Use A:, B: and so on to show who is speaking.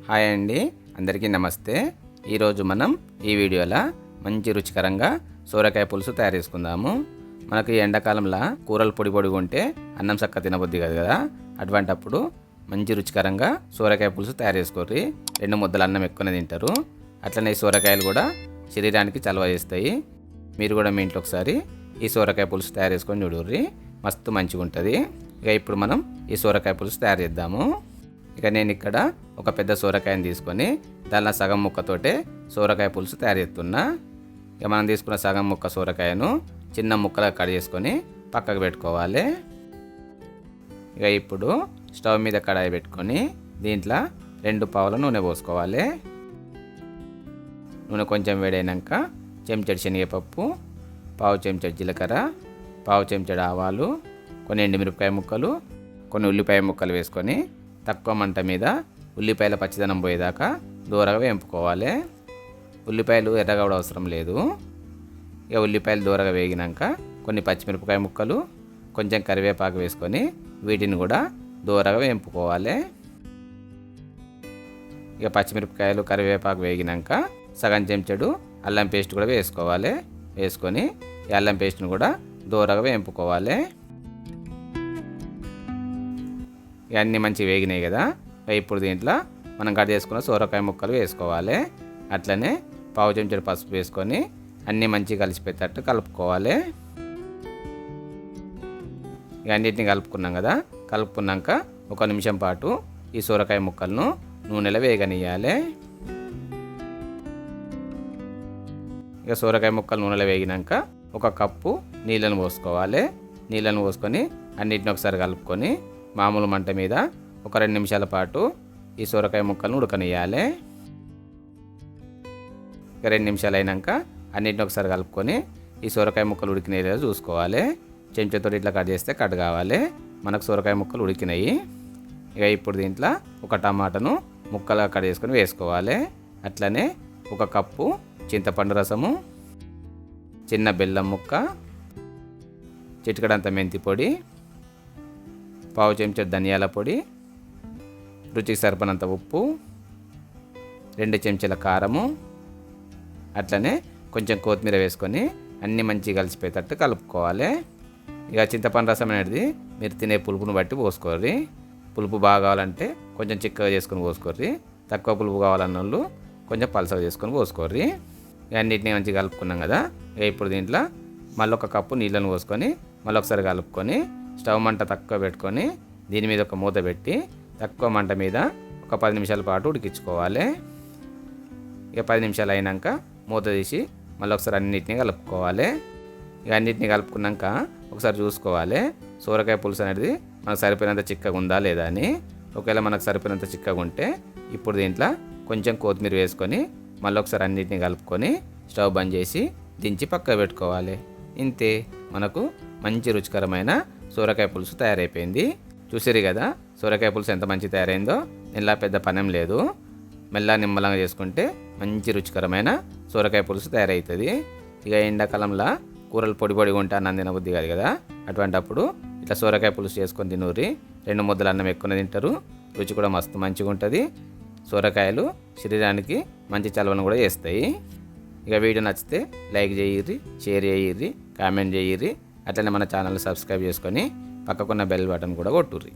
A: Hi అండి, అందరికీ నమస్తే. ఈరోజు మనం ఈ వీడియోలో మంచి రుచికరంగా సోరకాయ పులుసు తయారు చేసుకుందాము. మనకు ఈ ఎండాకాలంలో కూరలు పొడి పొడిగా ఉంటే అన్నం చక్క తినబుద్ది కదా. అటువంటప్పుడు మంచి రుచికరంగా సోరకాయ పులుసు తయారు చేసుకోర్రి. 2 ముద్దల అన్నం ఎక్కువనే తింటారు. అట్లనే ఈ సోరకాయలు కూడా శరీరానికి చలవ చేస్తాయి. మీరు కూడా మీ ఇంట్లో ఒకసారి ఈ సోరకాయ పులుసు తయారు చేసుకొని చూడుర్రి, మస్తు మంచిగా ఉంటుంది. ఇక ఇప్పుడు మనం ఈ సోరకాయ పులుసు తయారు చేద్దాము. ఇక నేను ఇక్కడ ఒక పెద్ద సోరకాయని తీసుకొని దానిలో సగం ముక్కతోటే సోరకాయ పులుసు తయారు చేస్తున్నా. ఇక మనం తీసుకున్న సగం ముక్క సోరకాయను చిన్న ముక్కలుగా కట్ చేసుకొని పక్కకు పెట్టుకోవాలి. ఇక ఇప్పుడు స్టవ్ మీద కడాయి పెట్టుకొని దీంట్లో 2 పావుల నూనె పోసుకోవాలి. నూనె కొంచెం వేడైనాక చెంచాడు శనగపప్పు, పావు చెంచాడు జీలకర్ర, పావు చెంచాడు ఆవాలు, కొన్ని ఎండుమిరపకాయ ముక్కలు, కొన్ని ఉల్లిపాయ ముక్కలు వేసుకొని తక్కువ మంట మీద ఉల్లిపాయల పచ్చిదనం పోయేదాకా దూరగా వేయించుకోవాలి. ఉల్లిపాయలు ఎర్రగా కూడా అవసరం లేదు. ఇక ఉల్లిపాయలు దూరగా వేగినాక కొన్ని పచ్చిమిరపకాయ ముక్కలు, కొంచెం కరివేపాకు వేసుకొని వీటిని కూడా దూరగా వేయించుకోవాలి. ఇక పచ్చిమిరపకాయలు కరివేపాకు వేగినాక సగం చెంచాడు అల్లం పేస్ట్ కూడా వేసుకోవాలి. వేసుకొని ఈ అల్లం పేస్ట్ని కూడా దూరగా వేయించుకోవాలి. ఇవన్నీ మంచిగా వేగినాయి కదా. ఇప్పుడు దీంట్లో మనం కట్ చేసుకున్న సోరకాయ ముక్కలు వేసుకోవాలి. అట్లనే పావు చెంచాడు పసుపు వేసుకొని అన్నీ మంచిగా కలిసిపోయేటట్టు కలుపుకోవాలి. ఇక అన్నిటిని కలుపుకున్నాం కదా. కలుపుకున్నాక 1 నిమిషం పాటు ఈ సోరకాయ ముక్కలను నూనెలో వేగనియాలి. ఇక సోరకాయ ముక్కలు నూనెలో వేగినాక 1 కప్పు నీళ్ళను పోసుకోవాలి. నీళ్ళను పోసుకొని అన్నిటిని ఒకసారి కలుపుకొని మామూలు మంట మీద 2 నిమిషాల పాటు ఈ సోరకాయ ముక్కలను ఉడకనియాలి. ఇక 2 నిమిషాలు అయినాక అన్నిటిని ఒకసారి కలుపుకొని ఈ సోరకాయ ముక్కలు ఉడికినాయి చూసుకోవాలి. చెంచాతో ఇట్లా కట్ చేస్తే కట్ కావాలి. మనకు సోరకాయ ముక్కలు ఉడికినాయి. ఇక ఇప్పుడు దీంట్లో 1 టమాటాను ముక్కలుగా కట్ చేసుకొని వేసుకోవాలి. అట్లనే 1 కప్పు చింతపండు రసము, చిన్న బెల్లం ముక్క, చిటికెడంత మెంతి పొడి, పావు చెంచా ధనియాల పొడి, రుచికి సరిపడినంత ఉప్పు, 2 చెంచాల కారము, అట్లనే కొంచెం కొత్తిమీర వేసుకొని అన్నీ మంచిగా కలిసిపోయేటట్టు కలుపుకోవాలి. ఇక చింతపండు రసం అనేది మీరు తినే పులుపును బట్టి పోసుకోర్రి. పులుపు బాగా కావాలంటే కొంచెం చిక్కగా చేసుకొని పోసుకోర్రి. తక్కువ పులుపు కావాలన్న వాళ్ళు కొంచెం పలసగా చేసుకొని పోసుకోర్రి. ఇక అన్నిటిని మంచిగా కలుపుకున్నాం కదా. ఇక ఇప్పుడు దీంట్లో మళ్ళీ 1 కప్పు నీళ్ళను పోసుకొని మళ్ళీ ఒకసారి కలుపుకొని స్టవ్ మంట తక్కువ పెట్టుకొని దీని మీద ఒక మూత పెట్టి తక్కువ మంట మీద 10 నిమిషాల పాటు ఉడికించుకోవాలి. ఇక 10 నిమిషాలు అయినాక మూత తీసి మళ్ళీ ఒకసారి అన్నిటిని కలుపుకోవాలి. ఇక అన్నిటిని కలుపుకున్నాక ఒకసారి చూసుకోవాలి సోరకాయ పులుసు అనేది మనకు సరిపోయినంత చిక్కగా ఉందా లేదా అని. ఒకవేళ మనకు సరిపోయినంత చిక్కగా ఉంటే ఇప్పుడు దీంట్లో కొంచెం కొత్తిమీర వేసుకొని మళ్ళీ ఒకసారి అన్నిటిని కలుపుకొని స్టవ్ బంద్ చేసి దించి పక్కకు పెట్టుకోవాలి. ఇంతే, మనకు మంచి రుచికరమైన సోరకాయ పులుసు తయారైపోయింది. చూసిరు కదా సోరకాయ పులుసు ఎంత మంచి తయారైందో. ఇలా పెద్ద పనేం లేదు. మెల్ల నిమ్మలంగా చేసుకుంటే మంచి రుచికరమైన సోరకాయ పులుసు తయారవుతుంది. ఇక ఎండాకాలంలో కూరలు పొడి పొడిగా ఉంటే అన్నం తినబుద్ది కాదు కదా. అటువంటప్పుడు ఇట్లా సోరకాయ పులుసు చేసుకొని తినూరి. 2 ముద్దల అన్నం ఎక్కువనే తింటారు. రుచి కూడా మస్తు మంచిగా ఉంటుంది. సోరకాయలు శరీరానికి మంచి చలవను కూడా చేస్తాయి. ఇక వీడియో నచ్చితే లైక్ చేయిర్రి, షేర్ చేయిర్రి, కామెంట్ చేయిర్రి. అట్లనే మన ఛానల్ని సబ్స్క్రైబ్ చేసుకొని పక్కకున్న బెల్ బటన్ కూడా కొట్టుర్రి.